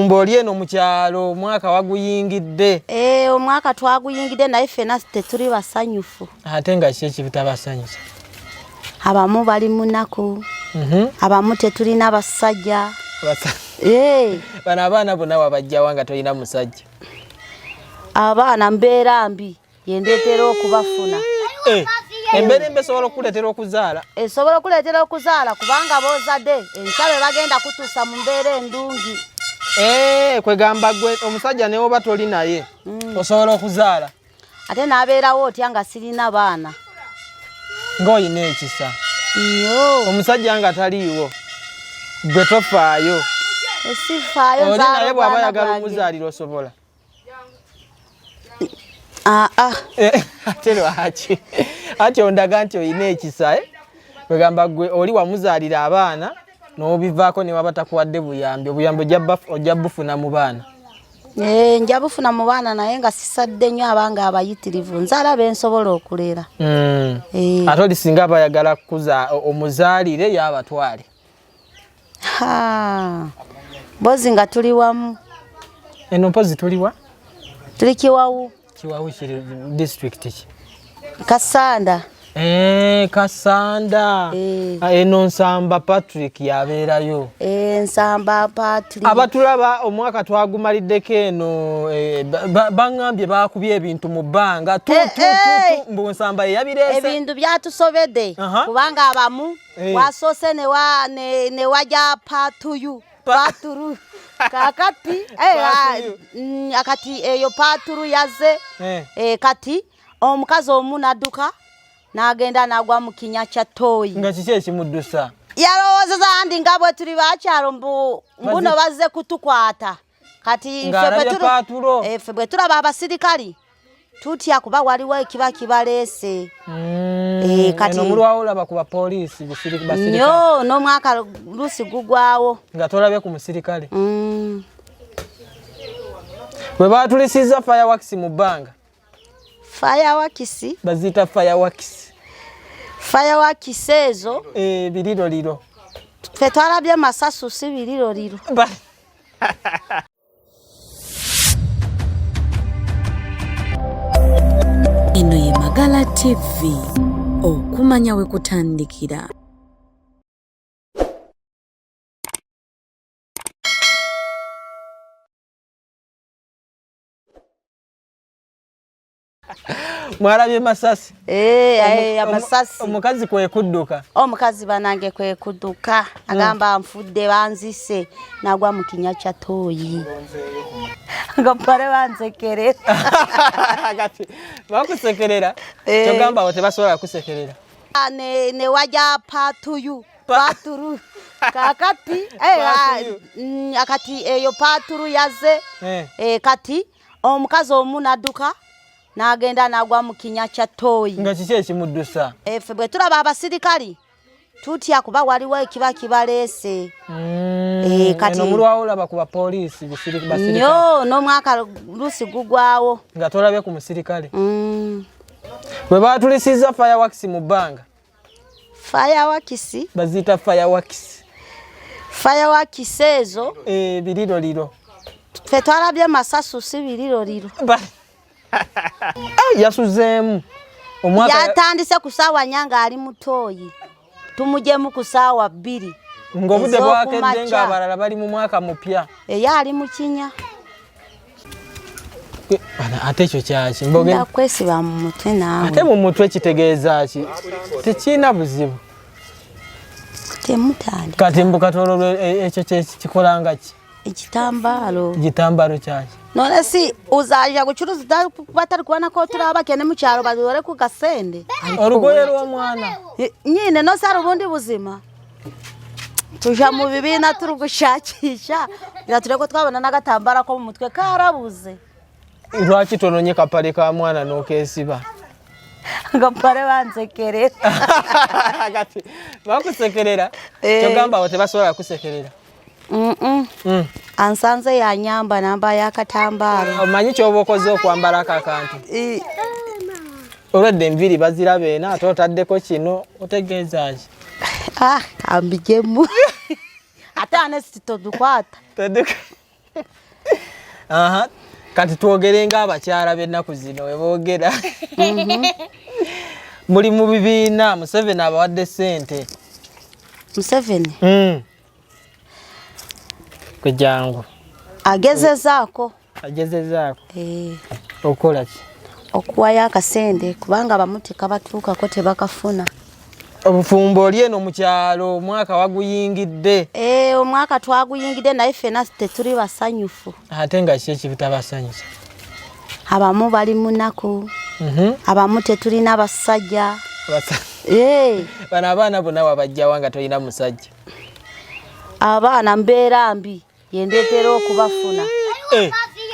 Mboli eno mu kyalo omwaka waguyingidde. Omwaka twaguyingidde naye ffenna tetuli basanyufu. Ate nga kiki ekitabasanyusa? Abamu bali mu nnaku. Abamu tetulina basajja. Bano abaana bonna wabajjawa nga tolina musajja? Abaana mbeera mbi yendeetera okubafuna. Embeera embi esobola okukuleetera okuzaala? Esobola okuleetera okuzaala kubanga boozadde ensabe bagenda kutuusa mu mbeera endungi. Kwegamba gwe omusajja ne oba toli naye osobola okuzaala. Ate n'abeerawo otya nga sirina baana. Ng'olina ekisa. Omusajja nga taliiwo gwe tofaayo. Sifaayo oli naye bw'aba ayagala omuzaalira osobola? Ate lwaki? Ati ondaga nti olina ekisa. Kwegamba gwe oli wamuzaalira abaana n'obivaako ne waba takuwadde buyambi. Obuyambi ojja bufuna mu baana? Nja bufuna mu baana naye nga sisadde nnyo abanga abayitirivu. Nzaala bensobola okuleera. Ate oli singa aba ayagala omuzaalire y'abatwale? Mpozi nga tuli wamu. Eno mpozi tuli wa? Tuli Kiwawu. Kiwawu kiri district ki? Kasanda. Kasanda. Eno Nsamba Patrick yabeerayo. Nsamba Patrick. Abatulaba omwaka twagumaliddeko eno baŋŋambye baakubye ebintu mu bbanga. Mbu Nsamba ye yabireese. Ebintu byatusobedde kubanga abamu wasoose ne wajja Paturu. Kakati akati eyo Paturu yazze kati omukazi omu n'adduka n'agenda n'agwa mu kinnya kya ttooyi. Nga kiki ekimuddusa? Yalowoozeza ndi nga bwe tuli bakyalo mbuno bazze kutukwata. Kati ffe bwe tulaba abasirikali tutya kuba waliwo ekiba kibaleese. Kati omulwawo olaba ku bapoliisi basirikale? Nnyo n'omwaka luusi gugwawo. Nga tolabye ku musirikale? Bwe baatulisizza fireworks mu bbanga? Fireworks? Baziyita fireworks. Fireworks ezo? Biriroliro. Ffe twalabye masasu si biriroliro. Eno ye Magala TV, okumanya we kutandikira. Mwalabye masasi? Amasasi. Omukazi kwe kudduka? Omukazi banange kwe kudduka. Agamba nfudde banzise nagwa mu kinnya kya ttooyi. Nga mpale bansekerera. Kati bakusekerera? Kyogamba abo tebasobola kusekerera? Ne wajja Paturu. Kakati akati eyo Paturu yazze kati omukazi omu n'adduka n'agenda n'agwa mu kinnya kya ttooyi. Nga kiki ekimuddusa? Ffe bwe tulaba abasirikali tutya kuba waliwo ekiba kibaleese. Kati omulwawo olaba ku bapoliisi basirikale? Nnyo n'omwaka luusi gugwawo. Nga tolabye ku musirikale? Bwe baatulisizza fireworks mu bbanga? Fireworks? Baziyita fireworks. Fireworks ezo? Biriroliro. Ffe twalabye masasu si biriroliro. Yasuzeemu. Yatandise ku ssaawa nnya ng'ali mu ttooyi. Tumugyemu ku ssaawa 2. Ng'obudde bwakedde ng'abalala bali mu mwaka mupya. Ye ali mu kinnya. Ate ekyo kyaki? Ndakwesiba mu mutwe naawe. Ate mu mutwe kitegeeza ki? Tekiina buzibu. Temutandika. Kati mbukatolo ekyo kikolanga ki? Ekitambaalo. Ekitambaalo kyaki? None si uzaja kucuruza batari kubona ko turaba kene mu cyaro badore ku gasende. Orugoye rw'omwana. Nyine no sara ubundi buzima. Tuja mu bibina turugushakisha. Iratureko twabona n'agatambara ko mu mutwe karabuze. Lwaki tononye kapale ka mwana n'okesiba? Ngapare bansekerera. Kati bakusekerera? Kyogamba abo tebasobola kusekerera? Ansanze ya nyamba namba y'akatambaalo. Omanyi ky'oba okoze okwambala akakantu? Olwedde enviri bazirabeena ate otaddeko kino otegeeza ki? Ambijemu. Ate ane sito dukwata. Aha. Kati twogere nga abakyala b'ennaku zino we boogera. Muli mu bibiina Museveni abawadde ssente. Museveni? Kwe jangu. Agezezaako. Agezezaako? Okola ki? Okuwayo akasente kubanga bamutika batuukako tebakafuna. Obufumbo oli eno mu kyalo omwaka waguyingidde. Omwaka twaguyingidde naye ffenna tetuli basanyufu. Ate nga ki ekibitabasanyusa? Abamu bali mu nnaku. Abamu tetulina basajja. Bano abaana bonna wabajjawa nga tolina musajja? Abaana mbeera mbi yendeetera okubafuna.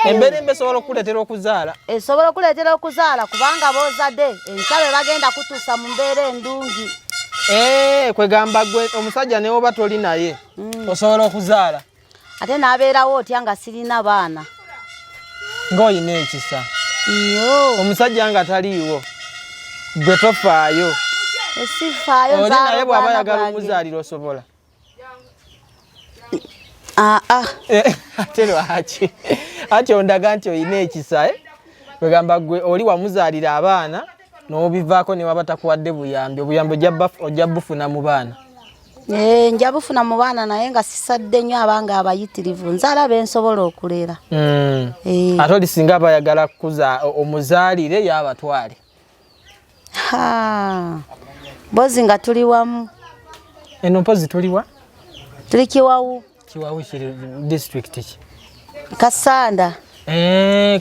Embeera embi esobola okukuleetera okuzaala? Esobola okuleetera okuzaala kubanga boozadde ensabe bagenda kutuusa mu mbeera endungi. Kwegamba gwe omusajja ne oba toli naye osobola okuzaala? Ate n'abeerawo otya nga sirina baana. Ng'olina ekisa. Omusajja nga taliiwo gwe tofaayo. Esifaayo oli naye bw'aba ayagala omuzaalira osobola? Ate lwaki? Ati ondaga nti olina ekisa. Kwegamba gwe oli wamuzaalira abaana n'obivaako ne waba takuwadde buyambi. Obuyambi ojja bufuna mu baana? Nja bufuna mu baana naye nga sisadde nnyo abanga abayitirivu. Nzaala bensobola okuleera. Ate oli singa abayagala omuzaalire y'abatwale? Mpozi nga tuli wamu. Eno mpozi tuliwa? Tuli Kiwawu. Kiwawu kiri district ki? Kasanda.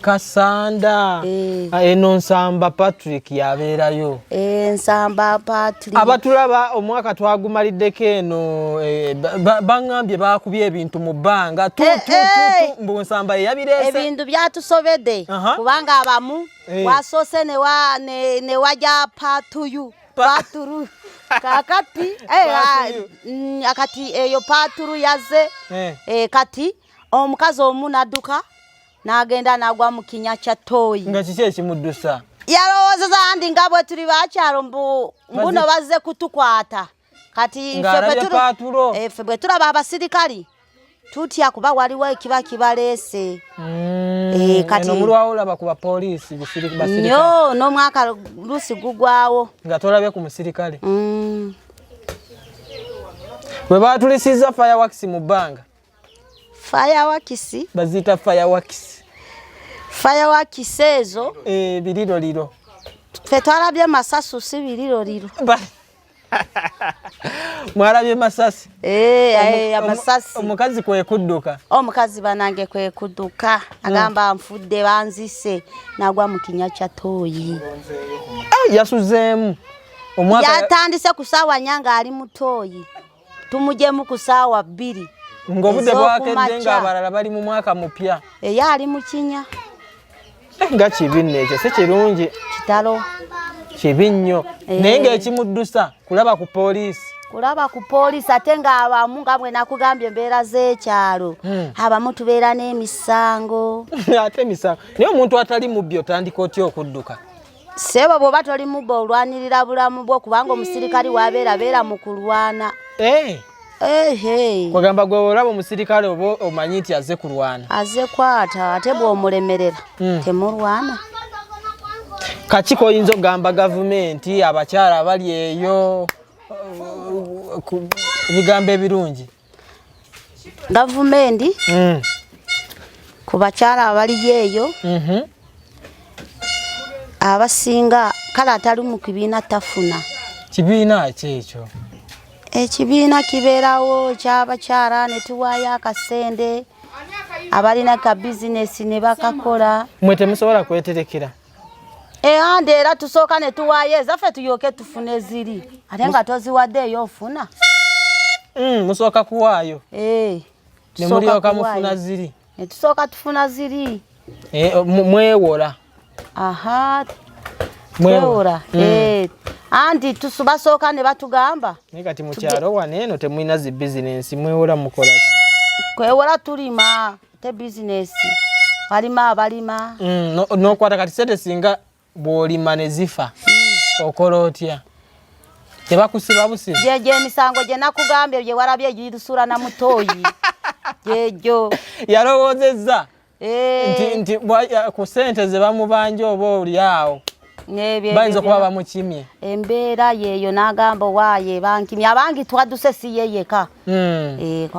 Kasanda. Eno Nsamba Patrick yabeerayo. Nsamba Patrick. Abatulaba omwaka twagumaliddeko eno baŋŋambye baakubye ebintu mu bbanga mbu Nsamba ye yabireese. Ebintu byatusobedde kubanga abamu wasoose ne wajja Paturu. Kakati akati eyo Paturu yazze kati omukazi omu n'adduka n'agenda n'agwa mu kinnya kya ttooyi. Nga kiki ekimuddusa? Yalowoozeza ndi nga bwe tuli bakyalo mbuno bazze kutukwata. Kati ffe bwe tulaba abasirikali tutya kuba waliwo ekiba kibaleese. Kati mulwawo olaba ku bapoliisi basirikale? Nnyo n'omwaka luusi gugwawo. Nga tolabye ku musirikale? Bwe baatulisiza fireworks mu bbanga? Fireworks? Baziyita fireworks. Fireworks ezo? Biriroliro. Ffe twalabye masasu si biriroliro. Mwalabye masasi? Amasasi. Omukazi kwe kudduka? Omukazi banange kwe kudduka. Agamba nfudde banzise n'agwa mu kinnya kya ttooyi. Yasuzeemu? Yatandise ku ssaawa nnya ng'ali mu ttooyi. Tumugyemu ku ssaawa 2. Ng'obudde bwakedde ng'abalala bali mu mwaka mupya. Ye ali mu kinnya. Nga kibi nno ekyo si kirungi. Kitalo. Kibi nnyo. Naye ng'ekimuddusa kulaba ku poliisi? Kulaba ku poliisi ate ng'abamu nga bwe nakugambye embeera z'ekyalo. Abamu tubeera n'emisango. Ate emisango. Naye omuntu atali mubbi otandika otya okudduka? Sebo bw'oba toli mubbi olwanirira bulamu bwo kubanga omusirikali w'abeera mu kulwana. Kwegamba gwe olaba omusirikale oba omanyi nti azze kulwana? Azze kwata ate bw'omulemerera temulwana. Kaki koyinza okugamba gavumenti abakyala abali eyo bigambo ebirungi? Gavumenti ku bakyala abali eyo abasinga kale atali mu kibiina tafuna. Kibiina ki ekyo? Ekibiina kibeerawo ky'abakyala ne tuwaayo akasende abalina ka bizinesi ne bakakola. Mwe temusobola kweterekera? Ande era tusooka ne tuwaayo ezaffe tuyooke tufune ziri ate nga toziwaddeeyo ofuna. Musooka kuwaayo? Ne mulyoka mufuna ziri? Ne tusooka tufuna ziri. Mwewola? Mwewola. Anti basooka ne batugamba. Naye kati mu kyalo wano eno temulina zi bizinensi mwewola mukola ki? Kwewola tulima te bizinesi. Balima abalima. N'okwata kati sente singa bw'olima ne zifa okola otya? Tebakusiba busiba? Gye emisango gye nakugambye gye walabye girusula na mutooyi. Gyegyo. Yalowoozezza nti ku sente ze bamubanja oba oli awo bayinza kuba bamukimye embeera yeeyo n'agamba waaye bankimye abangi twaduse si yeyeka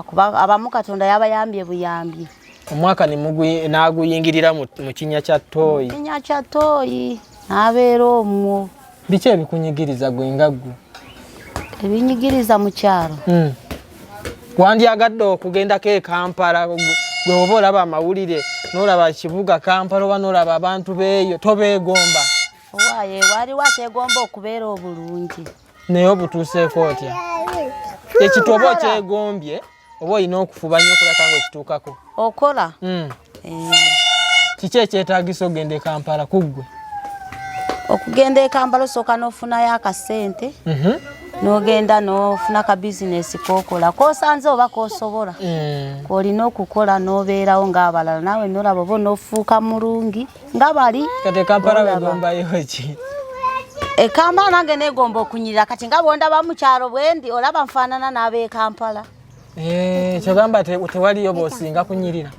kuba abamu Katonda yabayambye buyambye omwaka n'aguyingirira mu kinnya kya ttooyi n'abeera omwo biki ebikunyigiriza gwe nga ggwe ebinyigiriza mu kyalo wandyagadde okugendako e Kampala gwe oba olaba amawulire n'olaba kibuga Kampala oba n'olaba abantu beeyo tobeegomba waaye waliwo ateegomba okubeera obulungi naye obutuuseeko otya ekintu oba okyegombye oba olina okufuba nnyo okulaka ng'okituukako okola kiki ekyetaagisa ogenda e Kampala kuggwe okugenda e Kampala osooka n'ofunayo akasente n'ogenda n'ofuna ka bizinesi k'okola k'osanze oba k'osobola k'olina okukola n'obeerawo ng'abalala naawe n'olaba oba n'ofuuka mulungi nga bali kati e Kampala begombayo ki e Kampala nange neegomba okunyirira kati nga bwondaba mu kyalo bwendi olaba nfaanana n'ab'e Kampala kyogamba tewaliyo bw'osinga kunyirira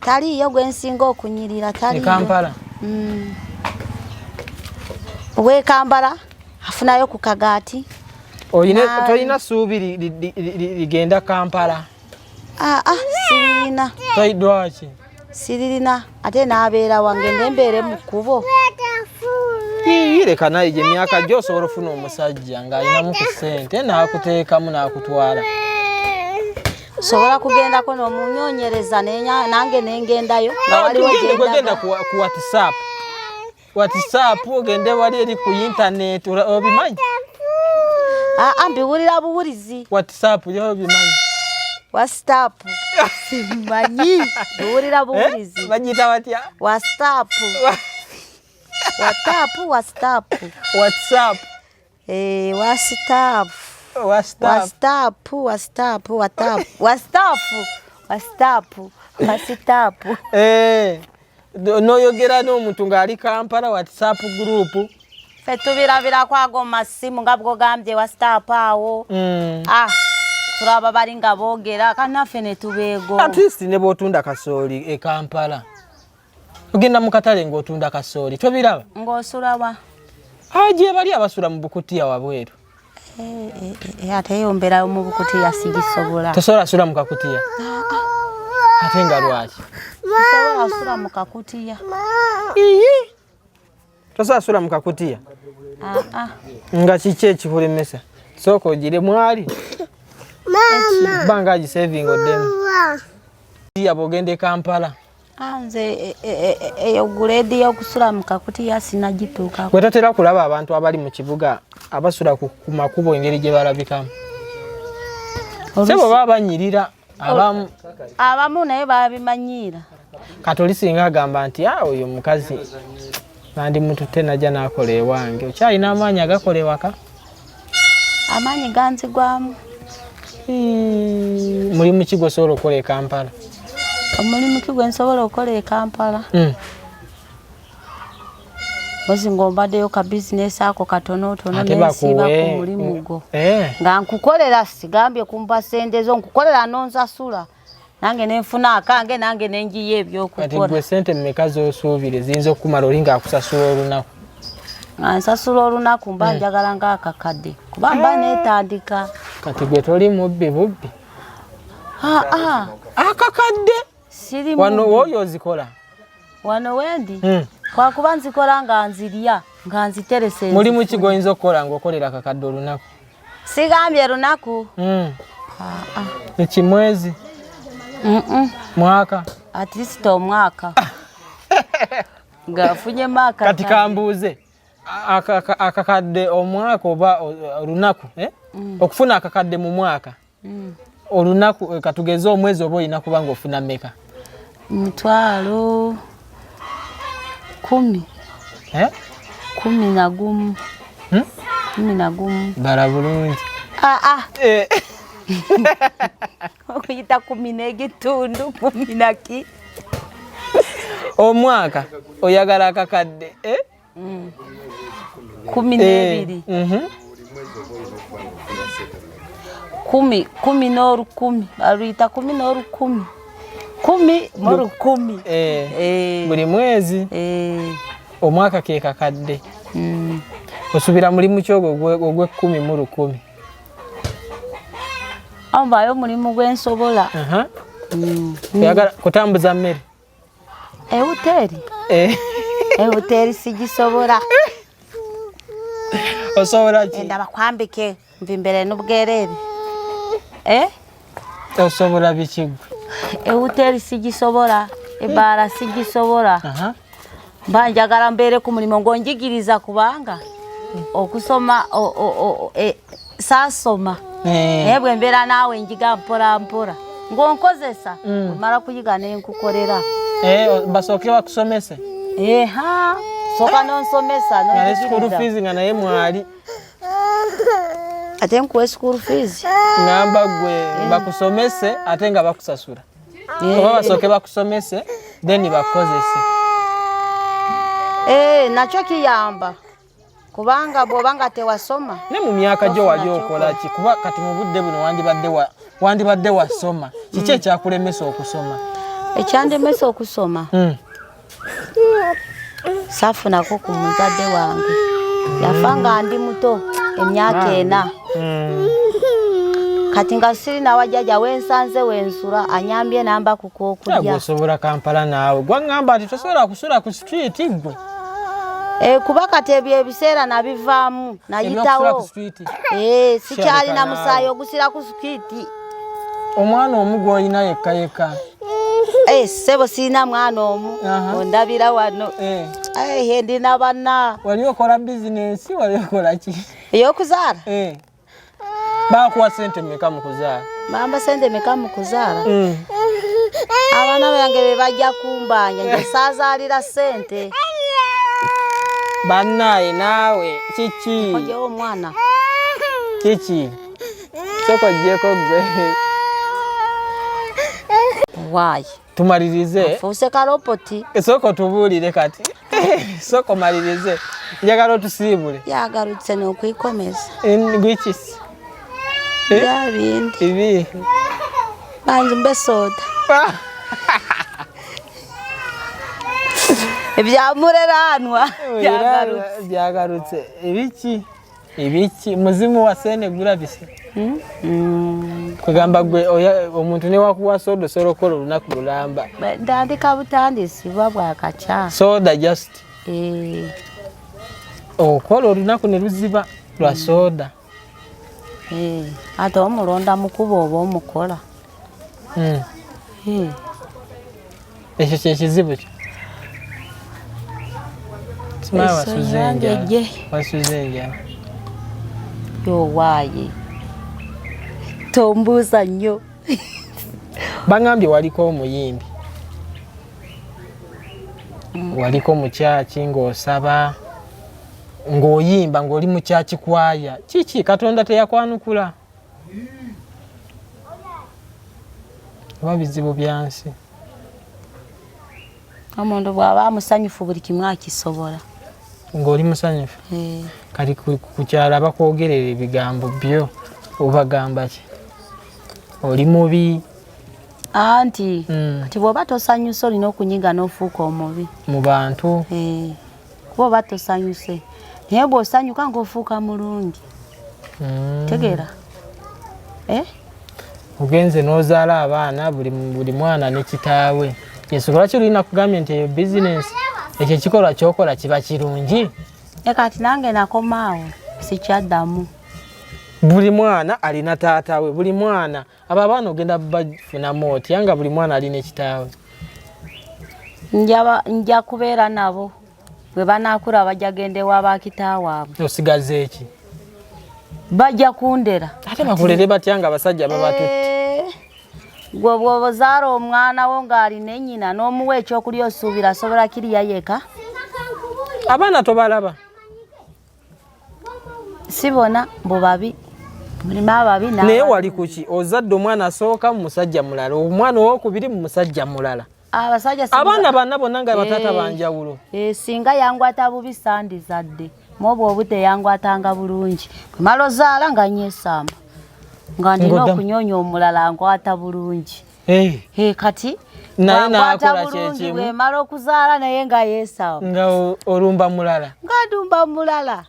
taliyo gwe nsinga okunyirira taliyo e Kampala ow'e Kampala afunayo ku kagaati tolina ssuubi ligenda Kampala siririna toidwaki siririna ate n'abeera wange ndembeere mu kkubo leka naye gye myaka gyo osobola ofuna omusajja ng'alinamu ku ssente n'akuteekamu n'akutwala sobola kugendako n'omunyonyereza nange nengendayo nga waliwo gwegenda ku WhatsApp ogende wali eri ku internet obimanyi mbiwulira buwulizi WhatsApp yo obimanyi WhatsApp simanyi biwulira buwulizi bagita batya WhatsApp noyogera n'omuntu ng'ali Kampala WhatsApp group ffe tubirabira kwago masimu nga bwogambye WhatsApp awo tulaba bali nga boogera kandi naffe ne tubeego at least ne bw'otunda kasooli e Kampala ogenda mu katale ng'otunda kasooli tobiraba ng'osulawa gye bali abasula mu Bukutiya wabweru ate yomberayo mu Bukutiya sigisobola tosobola sula mu Kakutiya ate nga lwaki tosobola sula mu Kakutiya tosobola sula mu Kakutiya nga kiki ekikulemesa sooka ogire mwali banga agisaving oddemu bw'ogenda e Kampala nze eyo guledi y'okusula mu Kakutiya sinagituukako gwe totera kulaba abantu abali mu kibuga abasula ku makubo engeri gye balabikamu se bwe baba banyirira abamu naye babimanyiira kati oli singa agamba nti oyo mukazi nandi mututte najja n'akola ewange okyalina amaanyi agakola ewaka amaanyi ganzigwamu mulimu ki gwosobola okukola e Kampala omulimu ki gwe nsobola okukola e Kampala bozi ng'ombaddeyo ka bizinesi ako katonotono nensiiba ku mulimu gwo nga nkukolera sigambye kumpa sente zo nkukolera nonsasula nange nenfuna akange nange nenjiyo ebyokukola kati gwe sente mmeka z'osuubire ziyinza okumala oli ng'akusasula olunaku nsasula olunaku mba njagala ng'akakadde kuba mba neetandika kati gwe toli mubbi bubbi akakadde siri wano woyo ozikola wano wendi kwakuba nzikola nga nzirya nga nziterese mulimu ki goyinza okukola ng'okolera akakadde olunaku sigambye lunaku ekimwezi mwaka at least omwaka ng'afunye maka kati kambuuze akakadde omwaka oba olunaku okufuna akakadde mu mwaka olunaku katugeze omwezi oba olina kuba ng'ofuna mmeka 10 11 11 bala bulungi okuyita 10 n'egitundu 10 naki omwaka oyagala akakadde 12 10 n'olukumi baluyita 10 n'olukumi 10 10 mu 10 buli mwezi omwaka ke kakadde osubira mulimu kyogo ogwe 10 mu 10 ambayo mulimu gwensobola yagala kutambuza mmere hoteli sigisobola osobola ki ndaba kwambike mvimbere n'ubwerere osobola bikigwe hoteli sigisobola ebara sigisobola banjagala mbere ku mulimo ngonjigiriza kubanga okusoma sasoma ebwe mbera nawe njiga mpora ngonkozesa mara kuyiga nenkukolera basoke bakusomese soka nonsomesa ngale school fees ngana ye mwali ate nkuwe school fees ngamba gwe bakusomese ate nga bakusasura oba basoke bakusomese then bakozese nacho kiyamba kubanga bwobanga tewasoma ne mu myaka gyo wali okola ki kuba kati mu budde buno wandibadde wasoma kiki ekyakulemesa okusoma ekyandemesa okusoma safunako ku muzadde wange yafanga ndi muto emyaka 4 kati nga siri na wajaja wensanze wensura anyambye namba kukokulya osobola Kampala naawe gwangamba ati tosobola kusula ku street gwe kuba kati ebyo ebiseera nabivaamu nayitawo sikyali na musaayi ogusira ku street omwana omu olina yekka sebo sina mwana omu ondabira wano ndina banna wali okola business wali okola ki eyokuzaala bakuwa sente meka mu kuzaala bamba sente meka mu kuzaala abaana bange bebajja kumbanja nje saazaalira sente bannaye naawe kiki ojewo omwana kiki sokojjeko gwe waayi tumalirize fuuse kalopoti soko tubuulire kati soko malirize njagala otusiibule yagalutse n'okwikomeza gwikisi yabindi ibi banzi mbe soda ebyamureranwa byagarutse ibiki muzimu wa sene gulabise kugamba gwe omuntu ne wakuwa soda sorokola lunaku lulamba ndandika butandisibwa bwakaca soda just okola olunaku ne luziba lwa soda ate omulonda mukuba oba omukola ekyo kyekizibu kyo wasuze enjala yowaaye tombuuza nnyo bangambye waliko omuyimbi waliko mukyaki ng'osaba ng'oyimba ng'oli mukyaki kwaya kiki Katonda teyakwanukula oba bizibu byansi omuntu bw'aba amusanyufu buli kimu akisobola ng'oli musanyufu kati kukyala bakwogerera ebigambo byo obagamba ki oli mubi anti kati bw'oba tosanyuse olina okunyiga n'ofuuka omubi mu bantu kuba oba tosanyuse naye bw'osanyuka ng'ofuuka mulungi tegeera ogenze n'ozaala abaana buli mwana ne kitaawe yesobola ki olina kugambye nti eyo bizinensi ekyo ekikolwa kyokola kiba kirungi kati nange nakomaawo sikyaddamu buli mwana alina taatawe buli mwana abo abaana ogenda bafunamu otya nga buli mwana alina ekitaawe nja kubeera nabo bwe banaakula bajja gende wa bakitaawaabwe osigaza eki bajja kundera ate bakulere batya nga abasajja babatutte gwe bw'ozaala omwana wo ng'alina ennyina n'omuwa ekyokulya osuubira asobola kiriya yeka abaana tobalaba sibona mbu babi mulimu ababi naye wali kuki ozadde omwana asooka mu musajja mulala omwana owokubiri mu musajja mulala abaana banna bonna nga bataata banjawulo singa yangwata bubi sandizadde mwoba obudde yangwatanga bulungi bwemala ozaala nga nyeesamba nga ndina okunyoonya omulala nkwata bulungi kati naye nakola kyekimu bwe mala okuzaala naye nga yeesawo nga olumba mulala nga ndumba mulala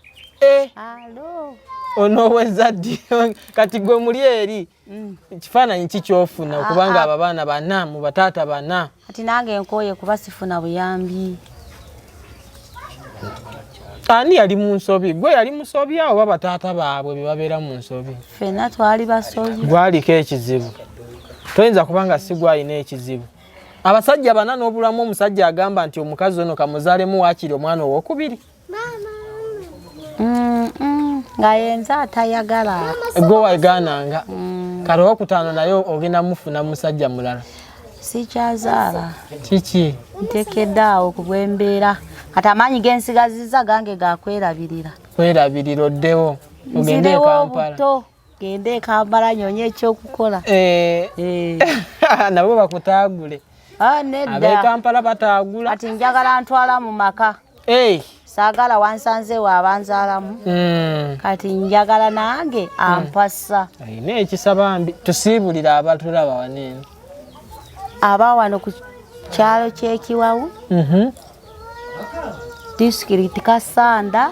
alo onoweza ddi kati gwe muli eri kifaananyi kikyofuna okubanga abo abaana bana mu bataata bana kati nange nkooye kuba sifuna buyambi. Ani yali mu nsobi? Gwe yali mu nsobi awo oba bataata baabwe be babeera mu nsobi? Ffenna twali basobi. Gwaliko ekizibu. Toyinza kubanga si gwalina ekizibu. Abasajja bana n'obulamu omusajja agamba nti omukazi ono kamuzaalemu waakiri omwana ow'okubiri. Nga yenza atayagala. Gwe wagananga. Kale owokutaano naye ogenda mufuna musajja mulala. Sikyazaala. Kiki? Ntekedde awo ku bw'embeera. Kati amaanyi gensigazizza gange gakwerabirira. Kwerabirira oddewo. Ogende e Kampala. Buto. Gende e Kampala nyonye ekyokukola. Nabo bakutaagule. Nedda. Ab'e Kampala bataagula. Kati njagala ntwala mu maka. Saagala wansanze waabanzaalamu. Kati njagala nange ampasa. Ayina ekisa bambi. Tusiibulira abatulaba waneeno. Aba wano ku kyalo ky'Ekiwawu. Disitulikiti Kasanda.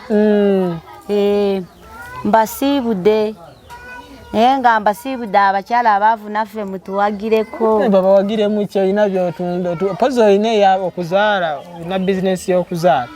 Mbasiibudde. Naye nga mbasiibudde abakyala abaavu naffe mutuwagireko. Babawagiremu ki olina by'otunda? Pozi olina okuzaala, olina bizinesi y'okuzaala.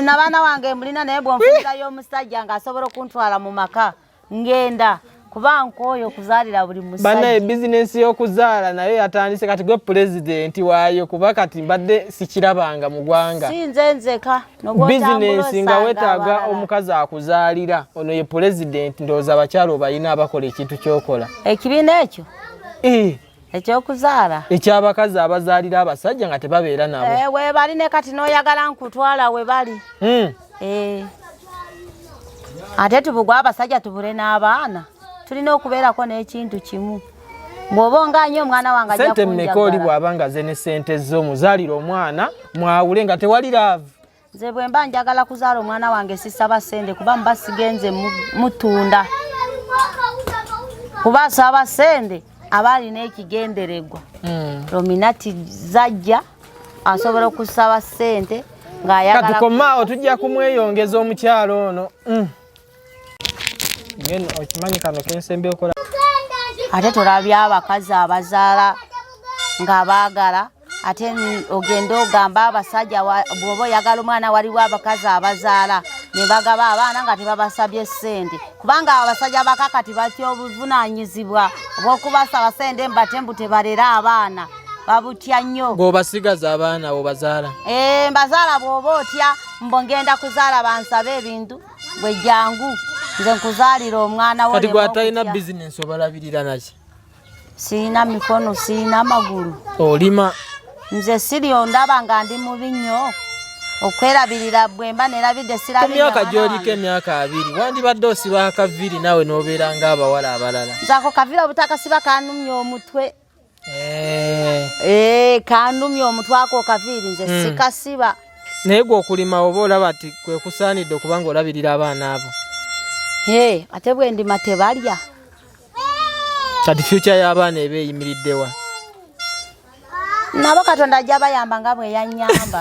N'abaana wange mbulina naye bw'onfunirayo omusajja ng'asobola okuntwala mu maka ngenda. Kuba nkooyo okuzaalira buli musajja. Bana bizinesi y'okuzaala nayo yatandise kati gwe pulezidenti waayo kuba kati mbadde sikirabanga mu ggwanga. Si nze nzeka. Bizinesi nga wetaaga omukazi akuzaalira ono ye pulezidenti ndowooza abakyala obalina abakola ekintu ky'okola. Ekibiina ekyo? Ekyokuzaala? Eky'abakazi abazaalira abasajja nga tebabeera nabo. Weebali ne kati n'oyagala nkutwala we bali. Ate tubugwa abasajja tubule n'abaana. Tulina okubeerako n'ekintu kimu. Bw'oba ongaanyi omwana wange ajja kunjagala. Sente mmeka oli bw'aba nga ze ne sente zo muzaalira omwana mwawule nga tewali laavu? Nze bwe mba njagala kuzaala omwana wange sisaba ssente kuba mba sigenze mutunda. Kuba asaba ssente aba alina ekigenderegwa. Rominati zajja asobola okusaba ssente ng'ayagala. Kati komaawo tujja kumweyongeza omukyalo ono. Ngeno okimanyi kano kensembe okola. Ate tulabya abakazi abazaala nga baagala ate ogenda ogamba abasajja bw'oba oyagala omwana waliwo abakazi abazaala ne bagaba abaana nga tebabasabye ssente kubanga abasajja bakakati batya obuvunaanyizibwa obw'okubasaba ssente mbate mbu tebalera abaana babutya nnyo. Bw'obasigaza abaana obazaala? Mbazaala bw'oba otya mbo ngenda kuzaala bansabe ebintu bwe jjangu nze nkuzaalira omwana wo. Kati gwatalina bizinesi obalabirira naki? Sirina mikono, sirina magulu. Olima? Nze siriyo ndaba nga ndi mubi nnyo okwerabirira bwe mba nerabidde sirabirira. Emyaka gy'oliko emyaka 2 wandibadde osiba akaviri naawe n'obeera ng'abawala abalala. Nzako kaviri obutakasiba kanumya omutwe. Kanumya omutwe ako kaviri nze sikasiba. Naye gwe okulima oba olaba ati kwe kusaanidde okubanga olabirira abaana abo? Ate bwe ndima tebalya. Kati future y'abaana eba eyimiriddewa? Nabo Katonda ajja bayamba nga bwe yannyamba.